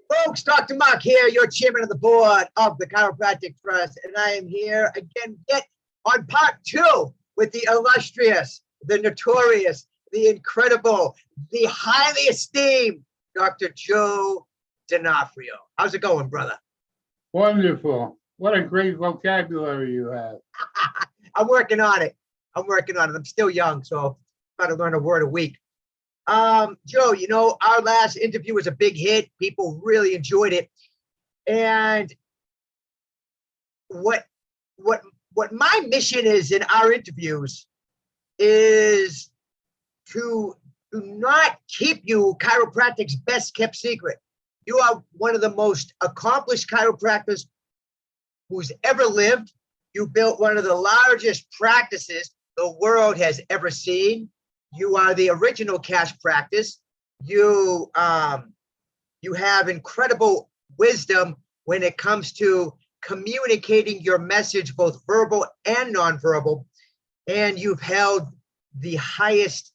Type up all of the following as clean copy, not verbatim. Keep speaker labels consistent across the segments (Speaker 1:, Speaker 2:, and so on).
Speaker 1: Folks, Dr. Mark here, your chairman of the board of the Chiropractic Trust, and I am here again yet on part two with the illustrious, the notorious, the incredible, the highly esteemed Dr. Joe Donofrio. How's it going, brother?
Speaker 2: Wonderful. What a great vocabulary you have.
Speaker 1: I'm working on it. I'm still young, so I've got to learn a word a week. Joe, you know, our last interview was a big hit. People really enjoyed it. And what my mission is in our interviews is to not keep you chiropractic's best kept secret. You are one of the most accomplished chiropractors who's ever lived. You built one of the largest practices the world has ever seen. You are the original cash practice. You have incredible wisdom when it comes to communicating your message, both verbal and nonverbal. And you've held the highest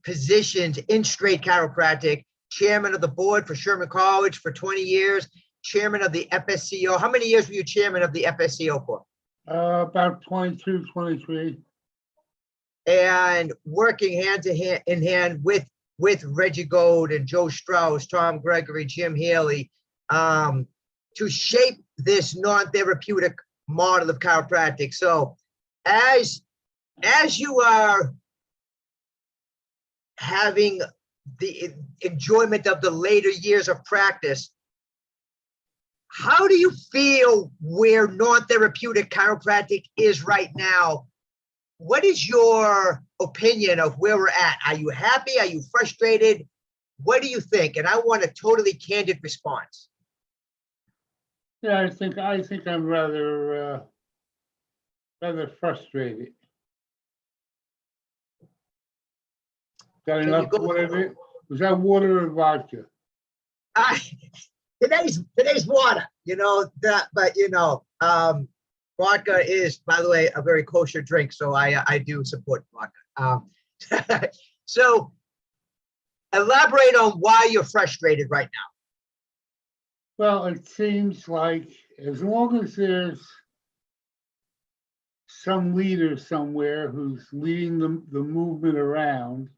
Speaker 1: positions in straight chiropractic, chairman of the board for Sherman College for 20 years, chairman of the FSCO. How many years were you chairman of the FSCO for?
Speaker 2: About 22, 23.
Speaker 1: And working hand in hand with Reggie Gold and Joe Strauss, Tom Gregory, Jim Haley, to shape this non-therapeutic model of chiropractic. So as you are having the enjoyment of the later years of practice, how do you feel where non-therapeutic chiropractic is right now? What is your opinion of where we're at? Are you happy? Are you frustrated? What do you think? And I want a totally candid response.
Speaker 2: Yeah, I think I'm rather frustrated. Got enough water? Was that water or vodka?
Speaker 1: Today's water, you know that, but you know, vodka is, by the way, a very kosher drink, so I do support vodka. So elaborate on why you're frustrated right now.
Speaker 2: Well, it seems like as long as there's some leader somewhere who's leading the movement around,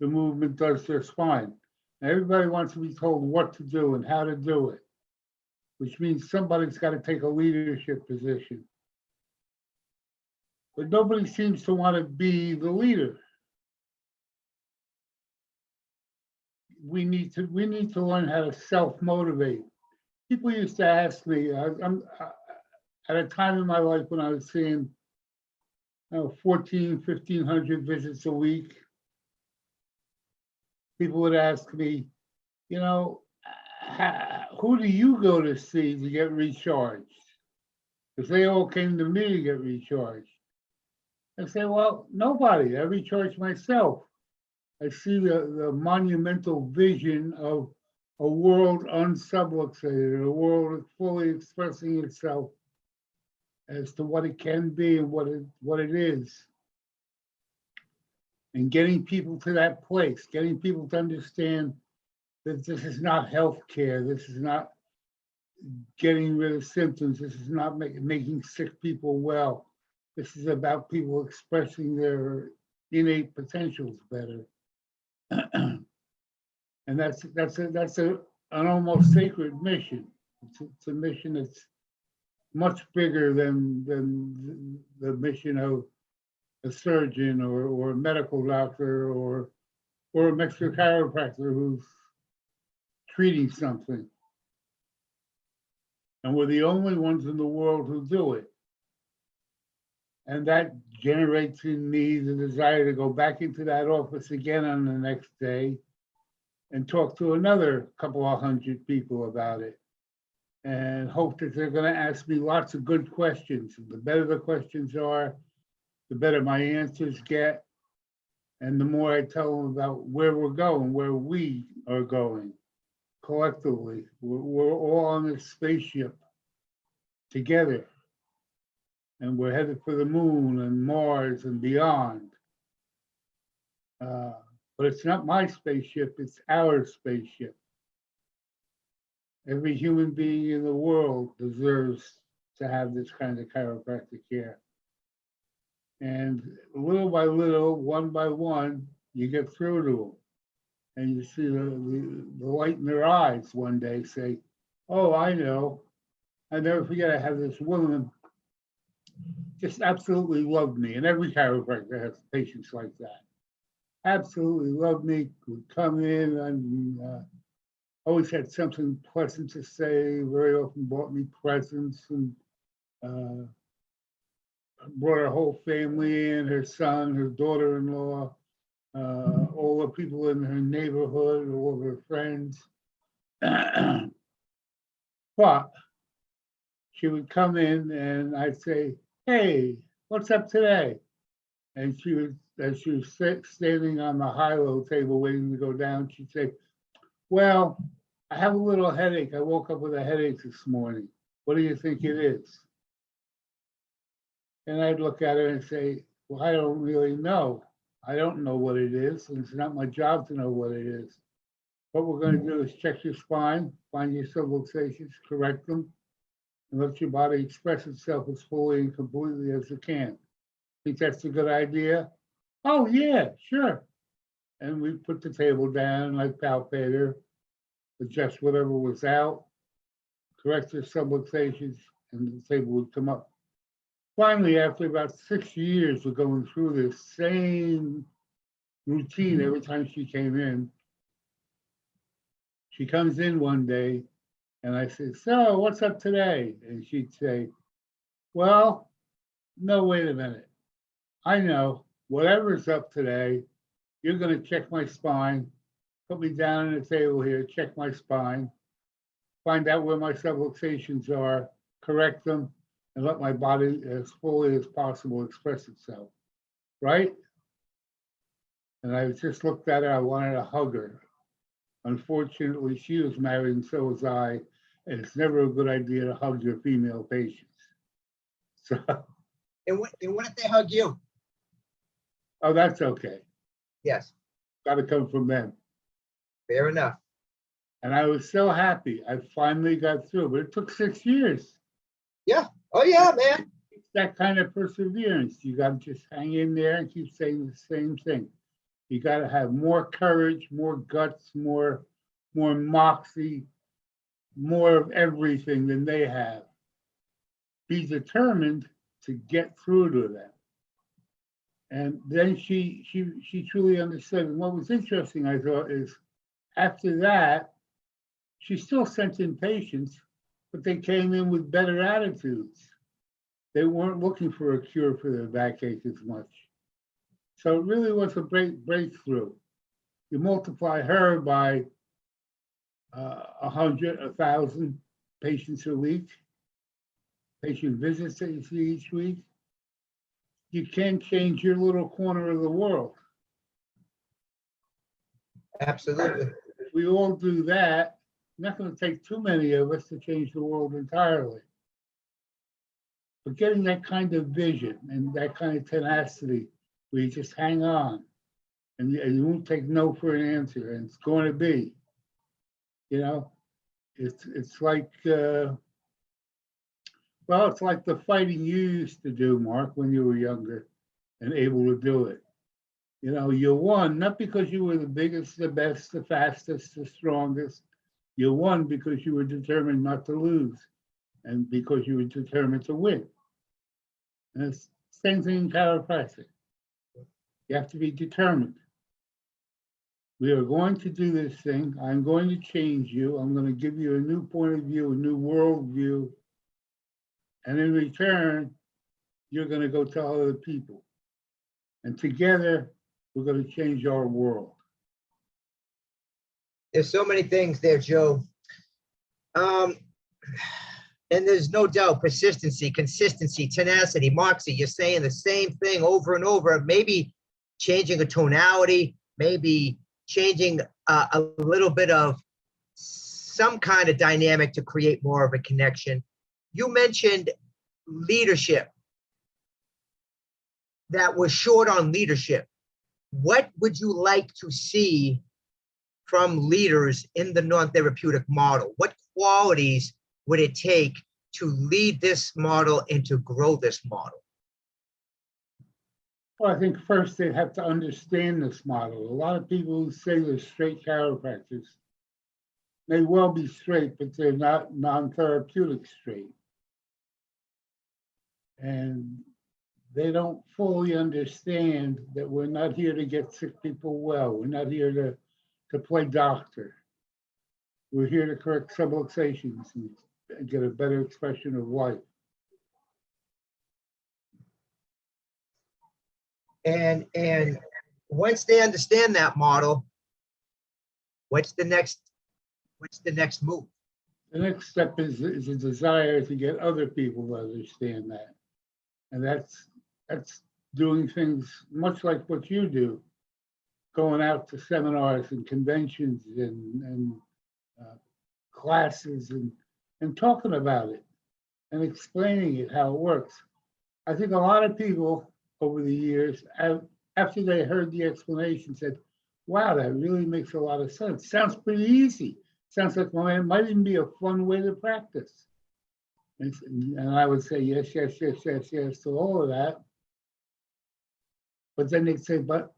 Speaker 2: the movement does just fine. Everybody wants to be told what to do and how to do it, which means somebody's got to take a leadership position. But nobody seems to want to be the leader. We need to learn how to self-motivate. People used to ask me, I'm at a time in my life when I was seeing 1,500 visits a week. People would ask me, you know, who do you go to see to get recharged? Because they all came to me to get recharged. I say, well, nobody. I recharge myself. I see the monumental vision of a world unsubluxated, a world fully expressing itself as to what it can be and what it is. And getting people to that place, getting people to understand that this is not healthcare, this is not getting rid of symptoms, this is not making sick people well. This is about people expressing their innate potentials better. And that's an almost sacred mission. It's a mission that's much bigger than the mission of a surgeon or a medical doctor or a Mexican chiropractor who's treating something. And we're the only ones in the world who do it. And that generates in me the desire to go back into that office again on the next day and talk to another couple of hundred people about it and hope that they're going to ask me lots of good questions. The better the questions are, the better my answers get. And the more I tell them about where we're going, where we are going collectively. We're all on this spaceship together. And we're headed for the moon and Mars and beyond. But it's not my spaceship, it's our spaceship. Every human being in the world deserves to have this kind of chiropractic care. And little by little, one by one, you get through to them. And you see the light in their eyes one day say, oh, I know. I never forget, I had this woman just absolutely loved me. And every chiropractor has patients like that. Absolutely loved me, would come in and always had something pleasant to say, very often bought me presents and brought her whole family in, her son, her daughter-in-law, all the people in her neighborhood, all of her friends. But she would come in and I'd say, hey, what's up today? And she would, as she was standing on the high-low table waiting to go down, she'd say, well, I have a little headache. I woke up with a headache this morning. What do you think it is? And I'd look at her and say, well, I don't really know. I don't know what it is, and it's not my job to know what it is. What we're going to do is check your spine, find your subluxations, correct them, and let your body express itself as fully and completely as it can. Think that's a good idea? Oh, yeah, sure. And we put the table down, I palpate her, adjust whatever was out, correct her subluxations, and the table would come up. Finally, after about 6 years of going through this same routine every time she came in, she comes in one day and I said, so what's up today? And she'd say, well, no, wait a minute. I know whatever's up today, you're going to check my spine, put me down on the table here, check my spine, find out where my subluxations are, correct them, and let my body as fully as possible express itself, right? And I just looked at her, I wanted to hug her. Unfortunately, she was married and so was I, and it's never a good idea to hug your female patients. So.
Speaker 1: And what if they hug you?
Speaker 2: Oh, that's okay.
Speaker 1: Yes.
Speaker 2: Got to come from them.
Speaker 1: Fair enough.
Speaker 2: And I was so happy. I finally got through, but it took 6 years.
Speaker 1: Yeah. Oh, yeah, man.
Speaker 2: It's that kind of perseverance. You got to just hang in there and keep saying the same thing. You got to have more courage, more guts, more moxie, more of everything than they have. Be determined to get through to them. And then she truly understood. And what was interesting, I thought, is after that, she still sent in patients, but they came in with better attitudes. They weren't looking for a cure for their backache as much. So it really was a great breakthrough. You multiply her by 100, 1,000 patients a week, patient visits that you see each week, you can change your little corner of the world.
Speaker 1: Absolutely.
Speaker 2: If we all do that, not going to take too many of us to change the world entirely. But getting that kind of vision and that kind of tenacity, where you just hang on and you won't take no for an answer, and it's going to be, you know, it's like, well, it's like the fighting you used to do, Mark, when you were younger and able to do it. You know, you won, not because you were the biggest, the best, the fastest, the strongest. You won because you were determined not to lose and because you were determined to win. And it's the same thing in chiropractic. You have to be determined. We are going to do this thing. I'm going to change you. I'm going to give you a new point of view, a new world view. And in return, you're going to go tell other people. And together, we're going to change our world.
Speaker 1: There's so many things there, Joe. And there's no doubt persistency, consistency, tenacity, moxie. You're saying the same thing over and over, maybe changing a tonality, maybe changing a little bit of some kind of dynamic to create more of a connection. You mentioned leadership, that was short on leadership. What would you like to see from leaders in the non-therapeutic model? What qualities would it take to lead this model and to grow this model?
Speaker 2: Well, I think first they have to understand this model. A lot of people who say they're straight chiropractors may well be straight, but they're not non-therapeutic straight. And they don't fully understand that we're not here to get sick people well. We're not here to play doctor. We're here to correct subluxations and get a better expression of life.
Speaker 1: And once they understand that model, what's the next move?
Speaker 2: The next step is a desire to get other people to understand that. And that's doing things much like what you do, going out to seminars and conventions and classes and talking about it and explaining it, how it works. I think a lot of people over the years, after they heard the explanation, said, wow, that really makes a lot of sense. Sounds pretty easy. Sounds like, well, it might even be a fun way to practice. And I would say, yes, yes, yes, yes, yes to all of that. But then they'd say, but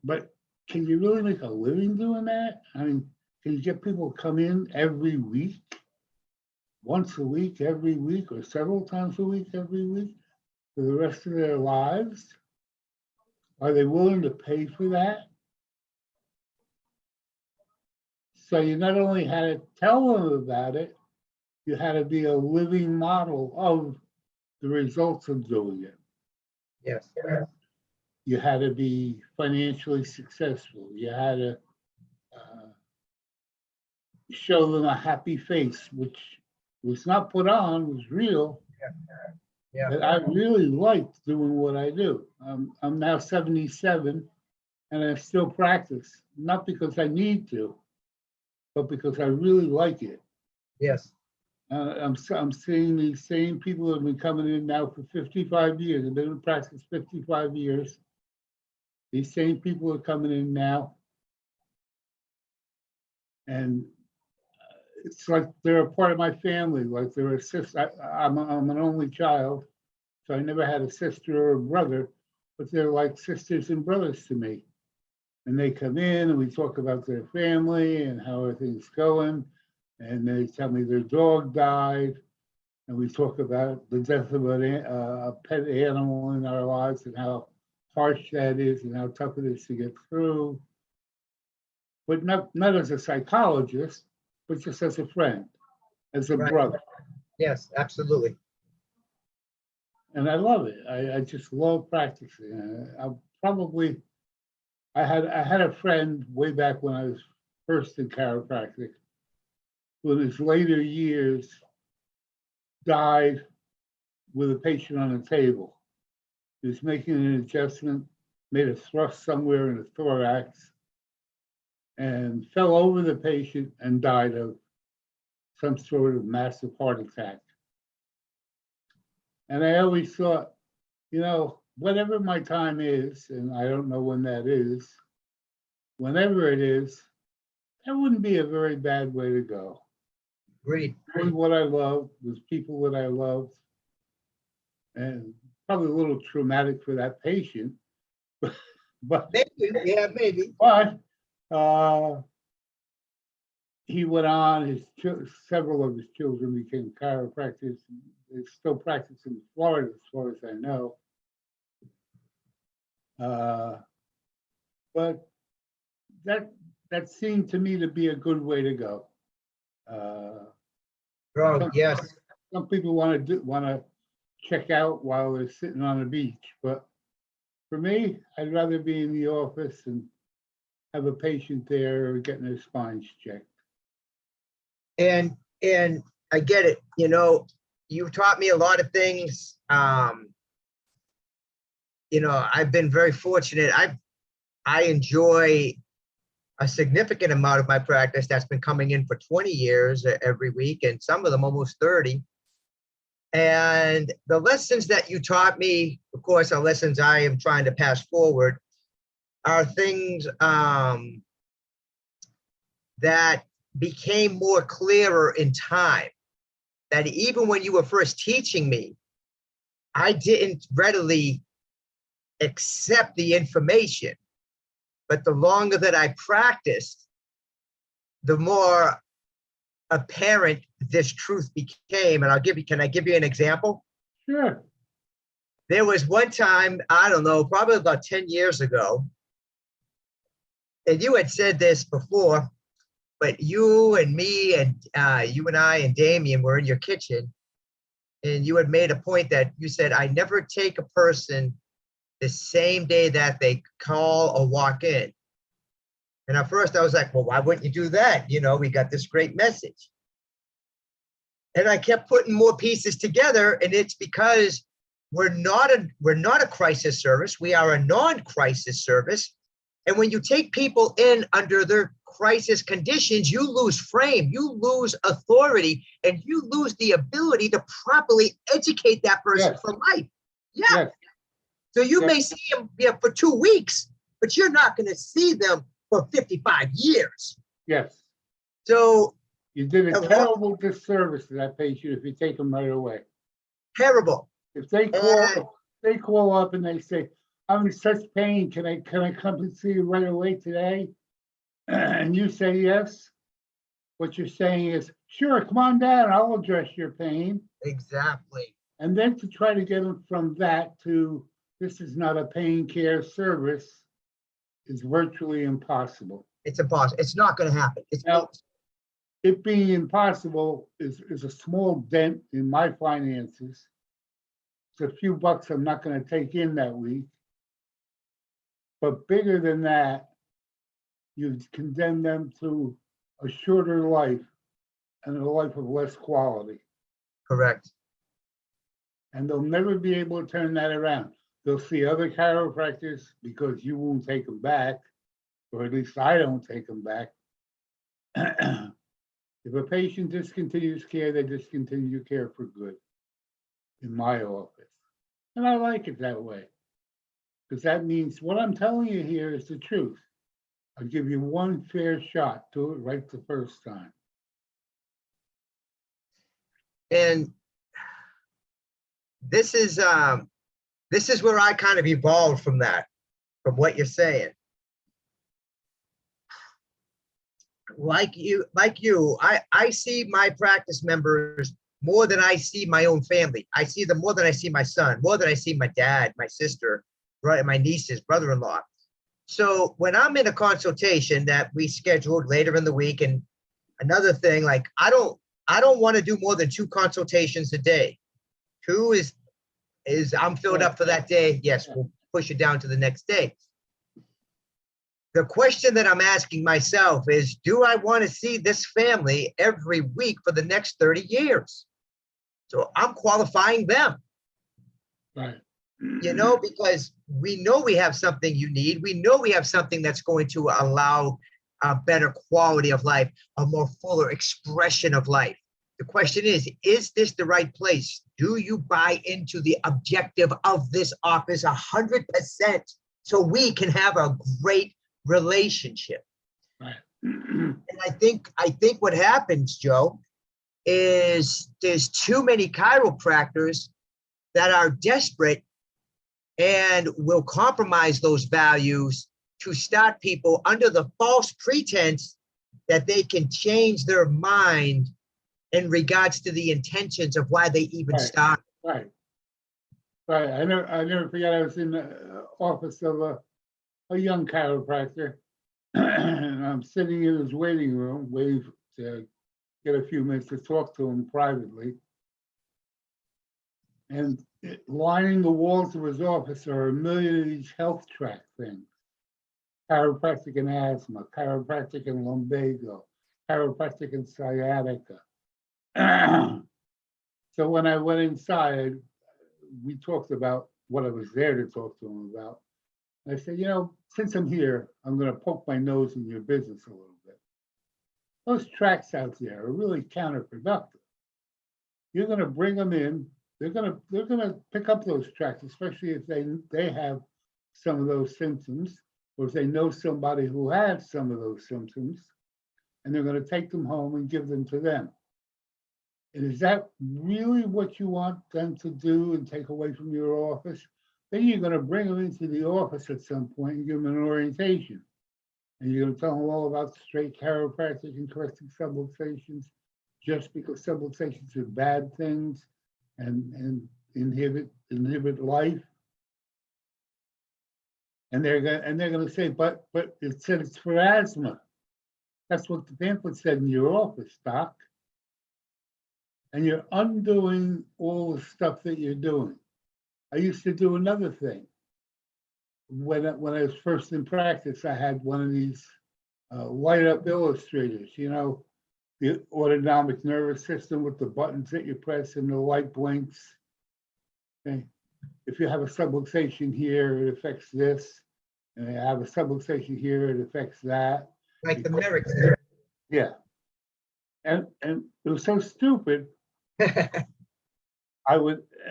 Speaker 2: can you really make a living doing that? I mean, can you get people to come in every week, once a week, every week, or several times a week, every week, for the rest of their lives? Are they willing to pay for that? So you not only had to tell them about it, you had to be a living model of the results of doing it.
Speaker 1: Yes.
Speaker 2: You had to be financially successful. You had to show them a happy face, which was not put on, was real.
Speaker 1: Yeah.
Speaker 2: That I really liked doing what I do. I'm now 77 and I still practice, not because I need to, but because I really like it.
Speaker 1: Yes.
Speaker 2: I'm seeing these same people who have been coming in now for 55 years. I've been in practice 55 years. These same people are coming in now. And it's like they're a part of my family, like they're a sister. I'm an only child, so I never had a sister or a brother, but they're like sisters and brothers to me. And they come in and we talk about their family and how everything's going. And they tell me their dog died. And we talk about the death of a pet animal in our lives and how harsh that is and how tough it is to get through. But not as a psychologist, but just as a friend, as a brother.
Speaker 1: Yes, absolutely.
Speaker 2: And I love it. I just love practicing. I had a friend way back when I was first in chiropractic, who in his later years died with a patient on a table. He was making an adjustment, made a thrust somewhere in the thorax, and fell over the patient and died of some sort of massive heart attack. And I always thought, you know, whatever my time is, and I don't know when that is, whenever it is, that wouldn't be a very bad way to go.
Speaker 1: Agreed.
Speaker 2: Doing what I love, with people that I loved, and probably a little traumatic for that patient, but
Speaker 1: Maybe, yeah, maybe.
Speaker 2: But he went on. Several of his children became chiropractors. They still practice in Florida, as far as I know. But that seemed to me to be a good way to go.
Speaker 1: Yes.
Speaker 2: Some people want to check out while they're sitting on the beach, but for me, I'd rather be in the office and have a patient there getting their spines checked.
Speaker 1: And I get it. You know, you've taught me a lot of things. You know, I've been very fortunate. I enjoy a significant amount of my practice that's been coming in for 20 years every week, and some of them almost 30. And the lessons that you taught me, of course, are lessons I am trying to pass forward, are things that became more clearer in time. that even when you were first teaching me, I didn't readily accept the information. But the longer that I practiced, the more apparent this truth became. And can I give you an example?
Speaker 2: Sure.
Speaker 1: There was one time, I don't know, probably about 10 years ago, and you had said this before, but you and me and you and I and Damien were in your kitchen, and you had made a point that you said, I never take a person the same day that they call or walk in. And at first I was like, well, why wouldn't you do that? You know, we got this great message. And I kept putting more pieces together, and it's because we're not a crisis service. We are a non-crisis service. And when you take people in under their crisis conditions, you lose frame, you lose authority, and you lose the ability to properly educate that person
Speaker 2: Yes.
Speaker 1: for life. Yeah.
Speaker 2: Yes.
Speaker 1: So you
Speaker 2: Yes.
Speaker 1: may see them for 2 weeks, but you're not going to see them for 55 years.
Speaker 2: Yes.
Speaker 1: So
Speaker 2: You did a terrible disservice to that patient if you take them right away.
Speaker 1: terrible.
Speaker 2: If they call up and they say, I'm in such pain, can I come and see you right away today? And you say yes, what you're saying is, sure, come on down, I'll address your pain.
Speaker 1: Exactly.
Speaker 2: And then to try to get them from that to, this is not a pain care service, is virtually impossible.
Speaker 1: It's impossible. It's not going to happen.
Speaker 2: Now, it being impossible is a small dent in my finances. It's a few bucks I'm not going to take in that week. But bigger than that, you've condemned them to a shorter life and a life of less quality.
Speaker 1: Correct.
Speaker 2: And they'll never be able to turn that around. They'll see other chiropractors because you won't take them back, or at least I don't take them back. If a patient discontinues care, they discontinue care for good in my office. And I like it that way. Because that means what I'm telling you here is the truth. I'll give you one fair shot. Do it right the first time.
Speaker 1: And this is where I kind of evolved from what you're saying. Like you, I see my practice members more than I see my own family. I see them more than I see my son, more than I see my dad, my sister, right, my nieces, brother-in-law. So when I'm in a consultation that we scheduled later in the week, and another thing, like I don't want to do more than 2 consultations a day. 2 is I'm filled up for that day. Yes, we'll push it down to the next day. The question that I'm asking myself is, do I want to see this family every week for the next 30 years? So I'm qualifying them.
Speaker 2: Right.
Speaker 1: You know, because we know we have something you need. We know we have something that's going to allow a better quality of life, a more fuller expression of life. The question is this the right place? Do you buy into the objective of this office 100% so we can have a great relationship?
Speaker 2: Right.
Speaker 1: And I think what happens, Joe, is there's too many chiropractors that are desperate and will compromise those values to start people under the false pretense that they can change their mind in regards to the intentions of why they even started.
Speaker 2: Right. Right. I never forget, I was in the office of a young chiropractor, and I'm sitting in his waiting room, waiting to get a few minutes to talk to him privately. And lining the walls of his office are a million of these health track things. Chiropractic and asthma, chiropractic and lumbago, chiropractic and sciatica. So when I went inside, we talked about what I was there to talk to him about. I said, since I'm here, I'm going to poke my nose in your business a little bit. Those tracks out there are really counterproductive. You're going to bring them in. They're going to pick up those tracks, especially if they have some of those symptoms, or if they know somebody who has some of those symptoms, and they're going to take them home and give them to them. And is that really what you want them to do and take away from your office? Then you're gonna bring them into the office at some point and give them an orientation. And you're gonna tell them all about straight chiropractic and correcting subluxations, just because subluxations are bad things and inhibit life. And they're gonna say, but it said it's for asthma. That's what the pamphlet said in your office, doc. And you're undoing all the stuff that you're doing. I used to do another thing. When I was first in practice, I had one of these light up illustrators, you know, the autonomic nervous system with the buttons that you press and the light blinks. Okay. If you have a subluxation here, it affects this. And I have a subluxation here, it affects that.
Speaker 1: Like the Merrick there.
Speaker 2: Yeah. And it was so stupid.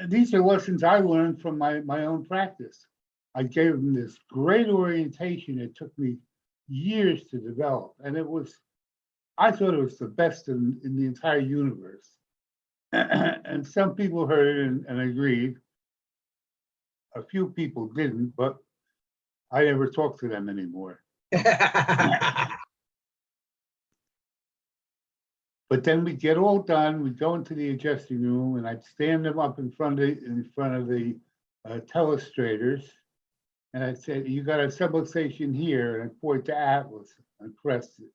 Speaker 2: These are lessons I learned from my own practice. I gave them this great orientation. It took me years to develop. And I thought it was the best in the entire universe. And some people heard it and agreed. A few people didn't, but I never talked to them anymore. But then we get all done, we go into the adjusting room, and I'd stand them up in front of the telestrators, and I'd say, you got a subluxation here, and I'd point to Atlas and press it.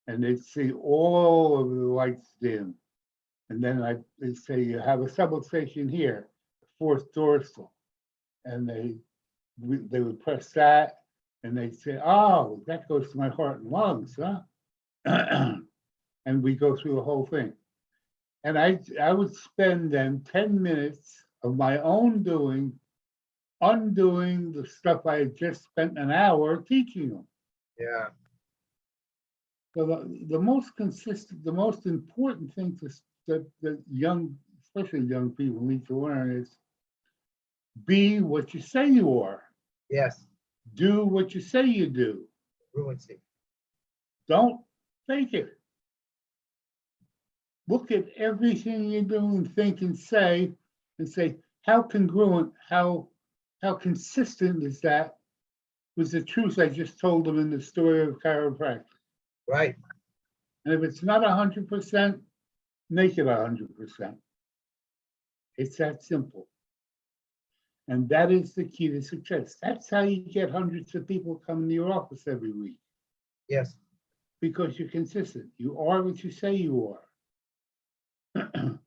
Speaker 2: And they'd see all of the lights dim. And then they'd say, you have a subluxation here, fourth dorsal. And they would press that, and they'd say, oh, that goes to my heart and lungs, huh? And we go through the whole thing. And I would spend then 10 minutes of my own doing, undoing the stuff I had just spent an hour teaching them.
Speaker 1: Yeah.
Speaker 2: So the most consistent, the most important thing that young, especially young people need to learn is be what you say you are.
Speaker 1: Yes.
Speaker 2: Do what you say you do.
Speaker 1: Fluency.
Speaker 2: Don't fake it. Look at everything you do and think and say, how congruent, how consistent is that with the truth I just told them in the story of chiropractic?
Speaker 1: Right.
Speaker 2: And if it's not 100%, make it 100%. It's that simple. And that is the key to success. That's how you get hundreds of people coming to your office every week.
Speaker 1: Yes.
Speaker 2: Because you're consistent. You are what you say you are. I'm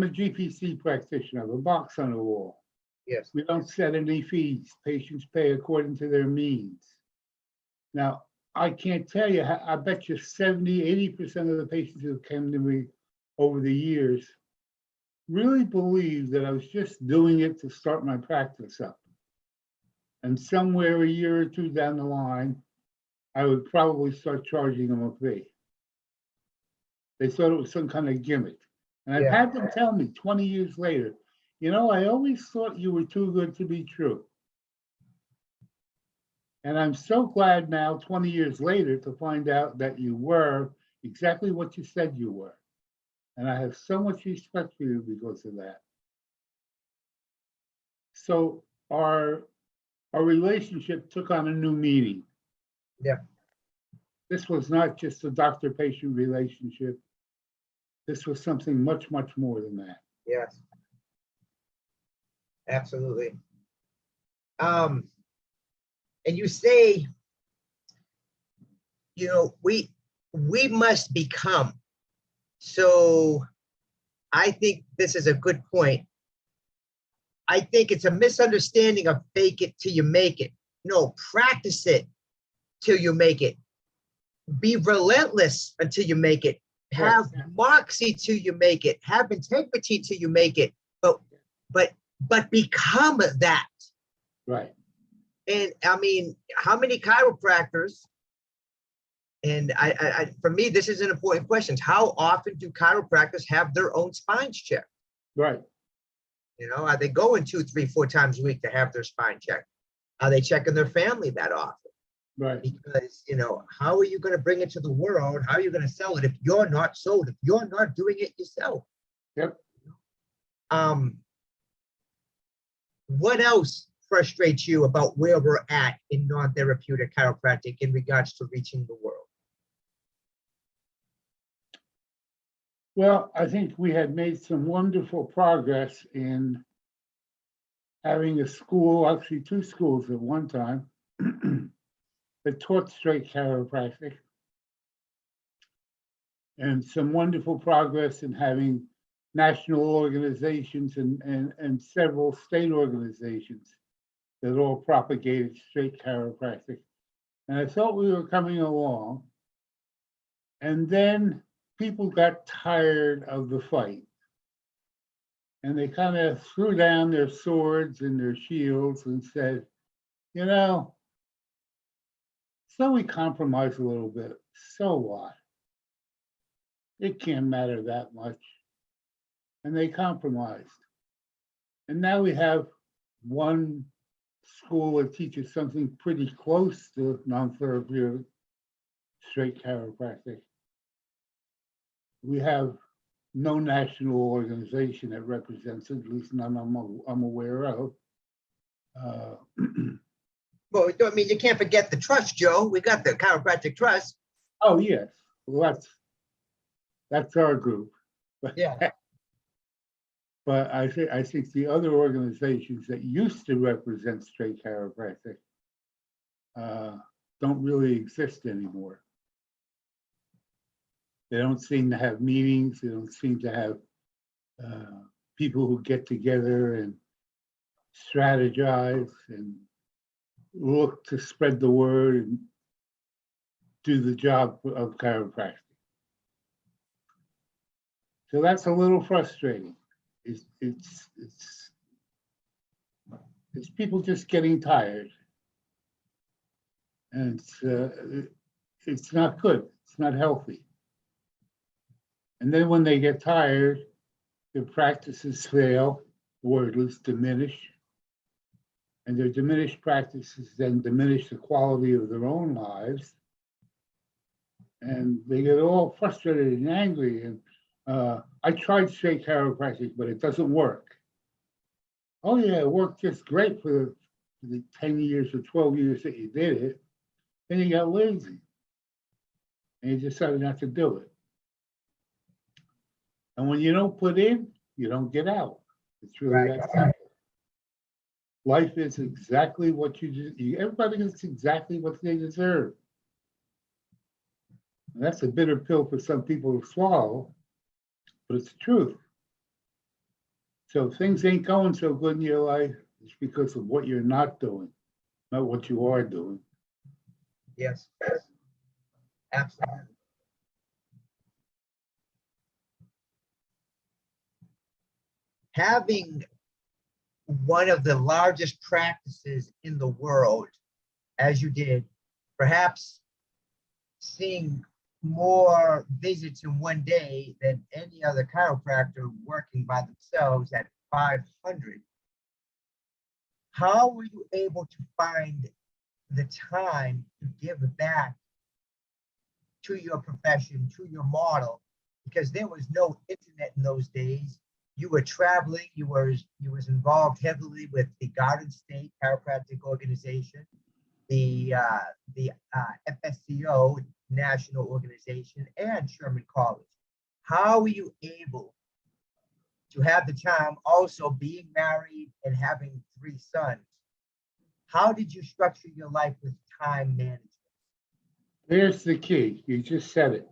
Speaker 2: a GPC practitioner, a box on the wall.
Speaker 1: Yes.
Speaker 2: We don't set any fees. Patients pay according to their means. Now, I can't tell you, I bet you 70, 80% of the patients who came to me over the years really believed that I was just doing it to start my practice up. And somewhere a year or two down the line, I would probably start charging them a fee. They thought it was some kind of gimmick. And I've had them tell me 20 years later, you know, I always thought you were too good to be true. And I'm so glad now, 20 years later, to find out that you were exactly what you said you were. And I have so much respect for you because of that. So our relationship took on a new meaning.
Speaker 1: Yeah.
Speaker 2: This was not just a doctor-patient relationship. This was something much, much more than that.
Speaker 1: Yes. Absolutely. And you say, you know, we must become. So I think this is a good point. I think it's a misunderstanding of fake it till you make it. No, practice it till you make it. Be relentless until you make it. Have moxie till you make it. Have integrity till you make it. But become that.
Speaker 2: Right.
Speaker 1: And I mean, how many chiropractors? And I for me, this is an important question. How often do chiropractors have their own spines checked?
Speaker 2: Right.
Speaker 1: You know, are they going 2, 3, 4 times a week to have their spine checked? Are they checking their family that often?
Speaker 2: Right.
Speaker 1: Because, how are you going to bring it to the world? How are you going to sell it if you're not sold, if you're not doing it yourself?
Speaker 2: Yep.
Speaker 1: What else frustrates you about where we're at in non-therapeutic chiropractic in regards to reaching the world?
Speaker 2: Well, I think we had made some wonderful progress in having a school, actually two schools at one time, that taught straight chiropractic, and some wonderful progress in having national organizations and several state organizations that all propagated straight chiropractic. And I thought we were coming along. And then people got tired of the fight. And they kind of threw down their swords and their shields and said, so we compromise a little bit. So what? It can't matter that much. And they compromised. And now we have one school that teaches something pretty close to non-therapeutic straight chiropractic. We have no national organization that represents it, at least none I'm aware of.
Speaker 1: Well, I mean, you can't forget the trust, Joe. We got the chiropractic trust.
Speaker 2: Oh, yes. Well, that's our group.
Speaker 1: Yeah.
Speaker 2: But I think the other organizations that used to represent straight chiropractic don't really exist anymore. They don't seem to have meetings. They don't seem to have people who get together and strategize and look to spread the word and do the job of chiropractic. So that's a little frustrating. It's people just getting tired, and it's not good. It's not healthy. And then when they get tired, their practices fail, or at least diminish. And their diminished practices then diminish the quality of their own lives. And they get all frustrated and angry. And I tried straight chiropractic, but it doesn't work. Oh yeah, it worked just great for the 10 years or 12 years that you did it. Then you got lazy. And you decided not to do it. And when you don't put in, you don't get out. It's really that simple. Life is exactly what you do. Everybody gets exactly what they deserve. And that's a bitter pill for some people to swallow, but it's the truth. So if things ain't going so good in your life, it's because of what you're not doing, not what you are doing.
Speaker 1: Yes. Absolutely. Having one of the largest practices in the world, as you did, perhaps seeing more visits in one day than any other chiropractor working by themselves at 500. How were you able to find the time to give back to your profession, to your model? Because there was no internet in those days. You were traveling, you was involved heavily with the Garden State Chiropractic Organization, the FSCO National Organization, and Sherman College. How were you able to have the time, also being married and having 3 sons? How did you structure your life with time management?
Speaker 2: There's the key. You just said it.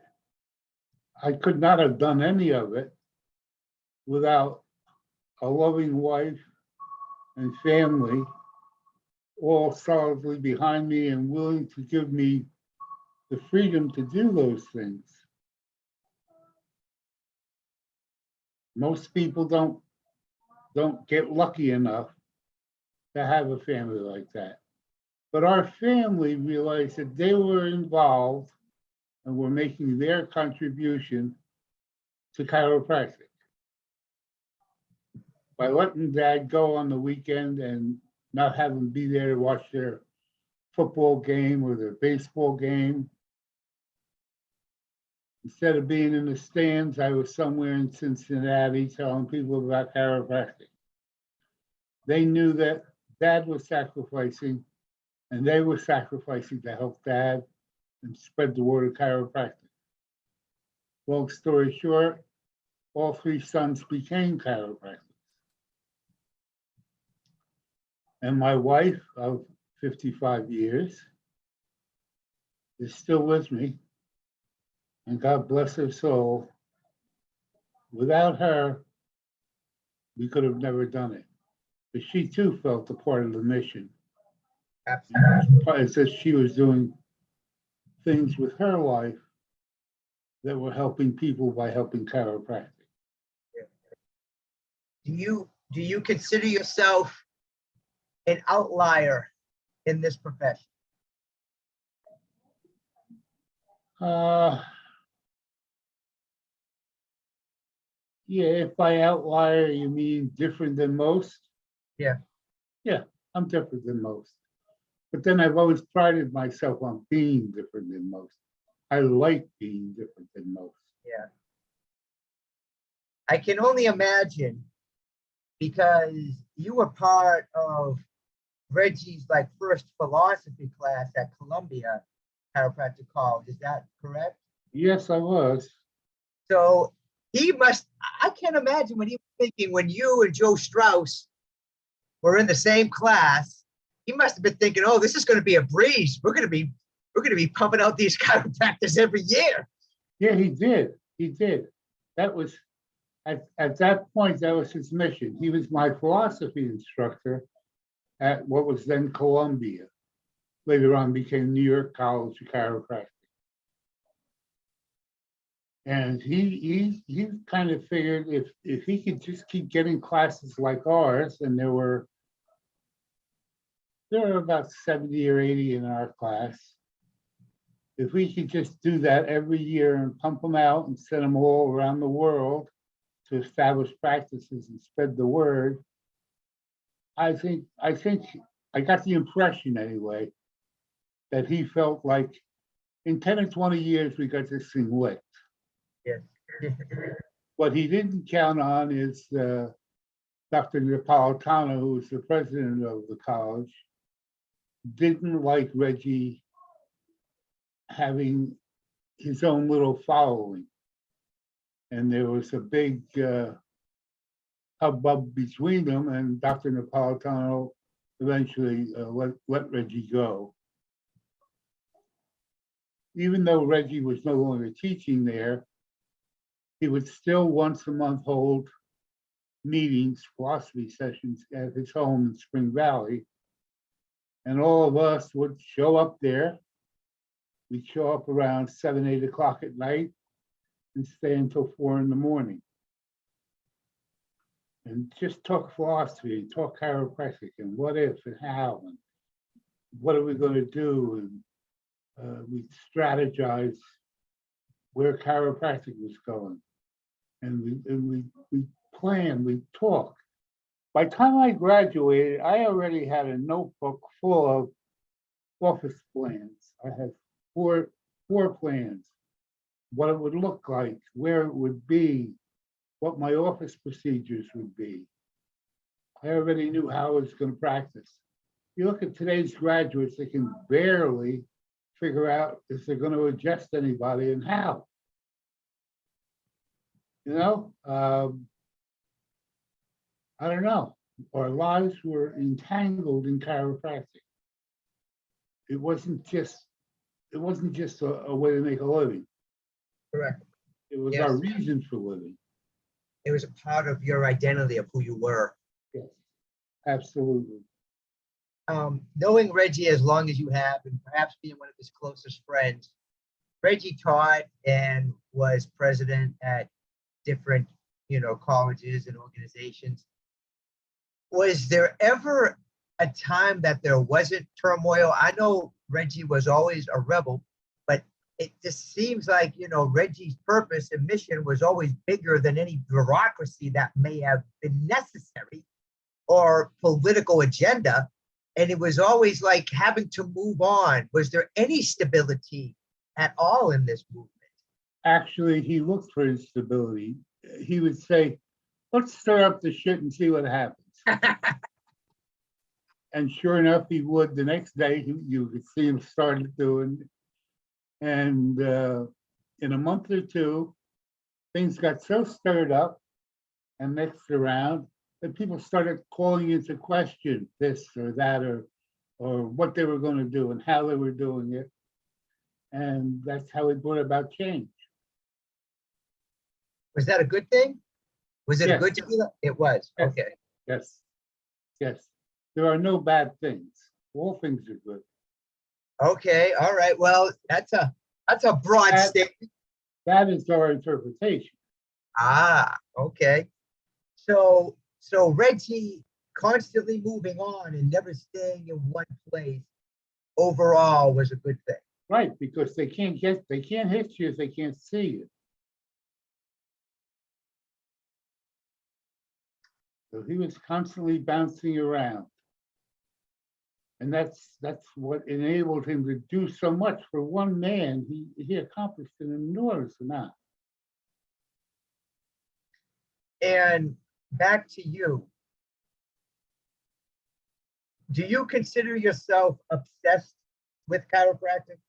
Speaker 2: I could not have done any of it without a loving wife and family all solidly behind me and willing to give me the freedom to do those things. Most people don't get lucky enough to have a family like that. But our family realized that they were involved and were making their contribution to chiropractic. By letting Dad go on the weekend and not have him be there to watch their football game or their baseball game. Instead of being in the stands, I was somewhere in Cincinnati telling people about chiropractic. They knew that Dad was sacrificing, and they were sacrificing to help Dad and spread the word of chiropractic. Long story short, all three sons became chiropractors. And my wife of 55 years is still with me. And God bless her soul. Without her, we could have never done it. But she too felt a part of the mission.
Speaker 1: Absolutely.
Speaker 2: It says she was doing things with her life that were helping people by helping chiropractic.
Speaker 1: Do you consider yourself an outlier in this profession?
Speaker 2: Yeah, if by outlier you mean different than most.
Speaker 1: Yeah.
Speaker 2: Yeah, I'm different than most. But then I've always prided myself on being different than most. I like being different than most.
Speaker 1: Yeah. I can only imagine, because you were part of Reggie's like first philosophy class at Columbia Chiropractic College. Is that correct?
Speaker 2: Yes, I was.
Speaker 1: So he must, I can't imagine what he was thinking when you and Joe Strauss were in the same class. He must have been thinking, oh, this is going to be a breeze. We're going to be pumping out these chiropractors every year.
Speaker 2: Yeah, he did. He did. That was, at that point, that was his mission. He was my philosophy instructor at what was then Columbia. Later on became New York College of Chiropractic. And he kind of figured if he could just keep getting classes like ours, and there were about 70 or 80 in our class. If we could just do that every year and pump them out and send them all around the world to establish practices and spread the word, I think I got the impression anyway that he felt like in 10 or 20 years we got this thing licked.
Speaker 1: Yes.
Speaker 2: What he didn't count on is Dr. Napolitano, who was the president of the college, didn't like Reggie having his own little following. And there was a big hubbub between them, and Dr. Napolitano eventually let Reggie go. Even though Reggie was no longer teaching there, he would still once a month hold meetings, philosophy sessions at his home in Spring Valley. And all of us would show up there. We'd show up around 7, 8 o'clock at night and stay until 4 in the morning. And just talk philosophy, and talk chiropractic, and what if and how, and what are we going to do? And we'd strategize where chiropractic was going. And we planned, we talked. By the time I graduated, I already had a notebook full of office plans. I had four plans, what it would look like, where it would be, what my office procedures would be. I already knew how I was going to practice. You look at today's graduates, they can barely figure out if they're going to adjust anybody and how. You know, I don't know. Our lives were entangled in chiropractic. It wasn't just a way to make a living.
Speaker 1: Correct.
Speaker 2: It was
Speaker 1: Yes.
Speaker 2: our reason for living.
Speaker 1: It was a part of your identity of who you were.
Speaker 2: Yes, absolutely.
Speaker 1: Knowing Reggie as long as you have, and perhaps being one of his closest friends, Reggie taught and was president at different, colleges and organizations. Was there ever a time that there wasn't turmoil? I know Reggie was always a rebel, but it just seems like, Reggie's purpose and mission was always bigger than any bureaucracy that may have been necessary or political agenda. and it was always like having to move on. Was there any stability at all in this movement?
Speaker 2: Actually, he looked for instability. He would say, let's stir up the shit and see what happens. And sure enough, he would. The next day, you could see him started doing. And in a month or two, things got so stirred up and mixed around that people started calling into question this or that or what they were going to do and how they were doing it. And that's how he brought about change.
Speaker 1: Was that a good thing? Was it a
Speaker 2: Yes.
Speaker 1: good thing? It was.
Speaker 2: Yes.
Speaker 1: Okay.
Speaker 2: Yes. Yes. There are no bad things. All things are good.
Speaker 1: Okay. All right. Well, that's a broad
Speaker 2: That-
Speaker 1: statement.
Speaker 2: That is our interpretation.
Speaker 1: Ah, okay. So Reggie constantly moving on and never staying in one place overall was a good thing.
Speaker 2: Right, because they can't hit you if they can't see you. So he was constantly bouncing around. And that's what enabled him to do so much for one man. He accomplished an enormous amount.
Speaker 1: And back to you. Do you consider yourself obsessed with chiropractic?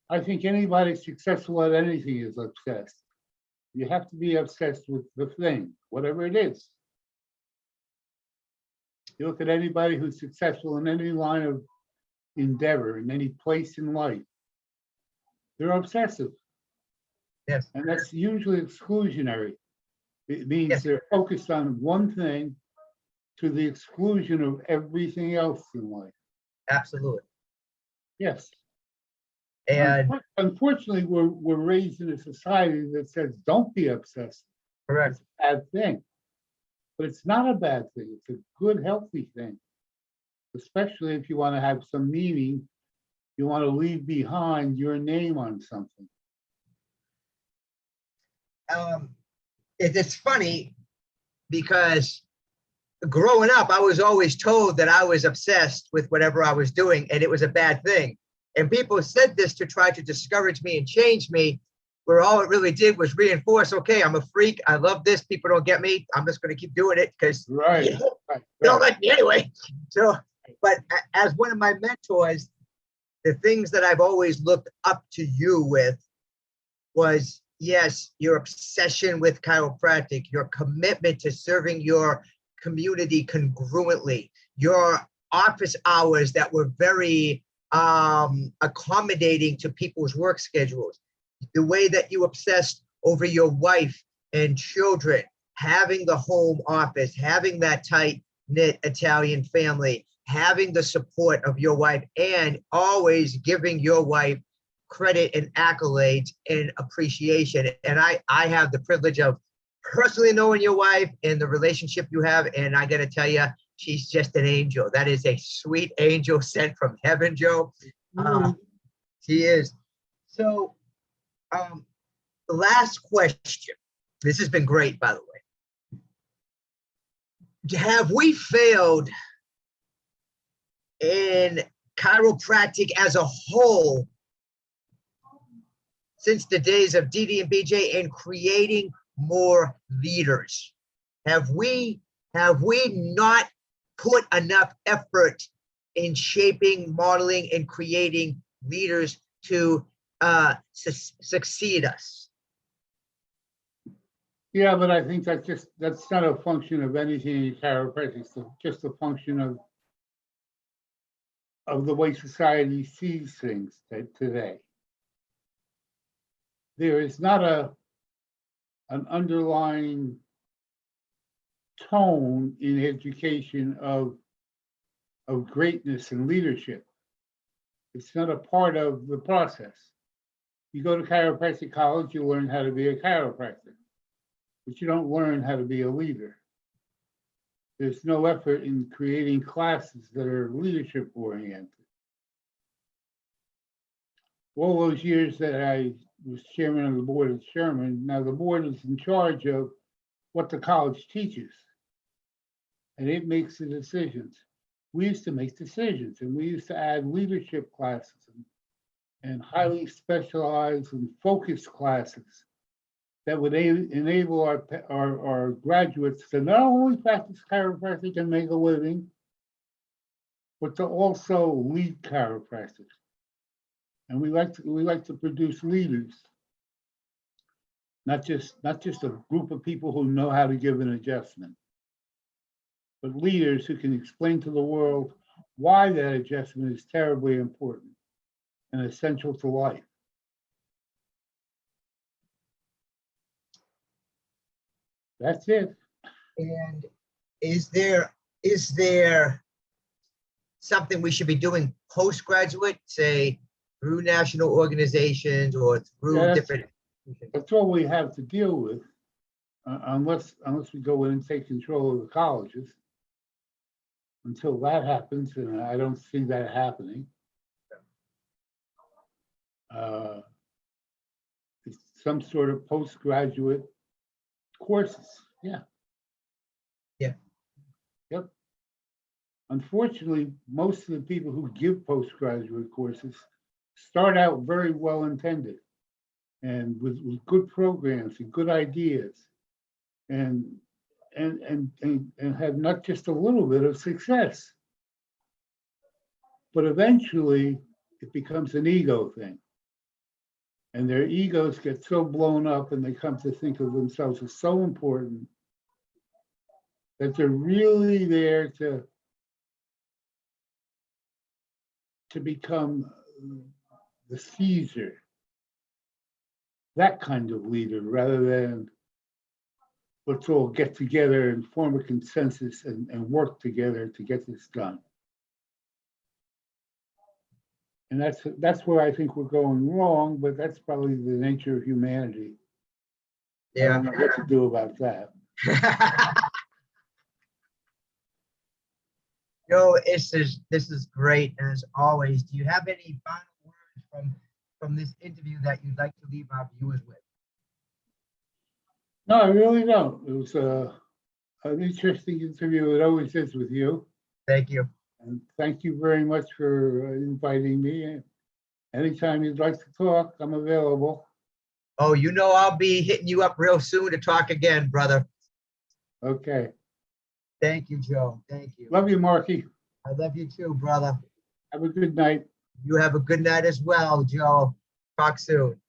Speaker 2: I think anybody successful at anything is obsessed. You have to be obsessed with the thing, whatever it is. You look at anybody who's successful in any line of endeavor, in any place in life, they're obsessive.
Speaker 1: Yes.
Speaker 2: And that's usually exclusionary. It means
Speaker 1: Yes.
Speaker 2: they're focused on one thing to the exclusion of everything else in life.
Speaker 1: Absolutely.
Speaker 2: Yes.
Speaker 1: And
Speaker 2: Unfortunately, we're raised in a society that says, don't be obsessive.
Speaker 1: correct.
Speaker 2: It's a bad thing. But it's not a bad thing. It's a good, healthy thing. Especially if you want to have some meaning, you want to leave behind your name on something.
Speaker 1: It's funny because growing up, I was always told that I was obsessed with whatever I was doing and it was a bad thing. And people said this to try to discourage me and change me, where all it really did was reinforce, okay, I'm a freak. I love this. People don't get me. I'm just going to keep doing it because
Speaker 2: Right.
Speaker 1: you know,
Speaker 2: Right.
Speaker 1: they don't like me anyway. So, but as one of my mentors, the things that I've always looked up to you with was, yes, your obsession with chiropractic, your commitment to serving your community congruently, your office hours that were very accommodating to people's work schedules, the way that you obsessed over your wife and children, having the home office, having that tight-knit Italian family, having the support of your wife, and always giving your wife credit and accolades and appreciation. And I have the privilege of personally knowing your wife and the relationship you have, and I got to tell you, she's just an angel. That is a sweet angel sent from heaven, Joe. She is. So, the last question. This has been great, by the way. Have we failed in chiropractic as a whole since the days of DD and BJ in creating more leaders? Have we not put enough effort in shaping, modeling, and creating leaders to succeed us?
Speaker 2: Yeah, but I think that's not a function of anything in chiropractic. It's just a function of the way society sees things today. There is not an underlying tone in education of greatness and leadership. It's not a part of the process. You go to chiropractic college, you learn how to be a chiropractor, but you don't learn how to be a leader. There's no effort in creating classes that are leadership oriented. All those years that I was chairman of the board of Sherman, now the board is in charge of what the college teaches. and it makes the decisions. We used to make decisions, and we used to add leadership classes and highly specialized and focused classes that would enable our graduates to not only practice chiropractic and make a living, but to also lead chiropractic. And we like to produce leaders, not just a group of people who know how to give an adjustment, but leaders who can explain to the world why that adjustment is terribly important and essential to life. That's it.
Speaker 1: And is there something we should be doing postgraduate, say through national organizations or through
Speaker 2: Yes.
Speaker 1: different?
Speaker 2: That's all we have to deal with, unless we go in and take control of the colleges. Until that happens, and I don't see that happening. It's some sort of postgraduate courses. Yeah.
Speaker 1: Yeah.
Speaker 2: Yep. Unfortunately, most of the people who give postgraduate courses start out very well intended and with good programs and good ideas and have not just a little bit of success. But eventually it becomes an ego thing. And their egos get so blown up and they come to think of themselves as so important that they're really there to become the Caesar, that kind of leader, rather than let's all get together and form a consensus and work together to get this done. And that's where I think we're going wrong, but that's probably the nature of humanity. I
Speaker 1: Yeah.
Speaker 2: don't know what to do about that.
Speaker 1: Joe, this is great as always. Do you have any final words from this interview that you'd like to leave our viewers with?
Speaker 2: No, I really don't. It was an interesting interview. It always is with you.
Speaker 1: Thank you.
Speaker 2: And thank you very much for inviting me. Anytime you'd like to talk, I'm available.
Speaker 1: Oh, you know I'll be hitting you up real soon to talk again, brother.
Speaker 2: Okay.
Speaker 1: Thank you, Joe. Thank you.
Speaker 2: Love you, Marky.
Speaker 1: I love you too, brother.
Speaker 2: Have a good night.
Speaker 1: You have a good night as well, Joe. Talk soon.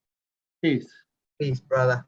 Speaker 2: Peace.
Speaker 1: Peace, brother.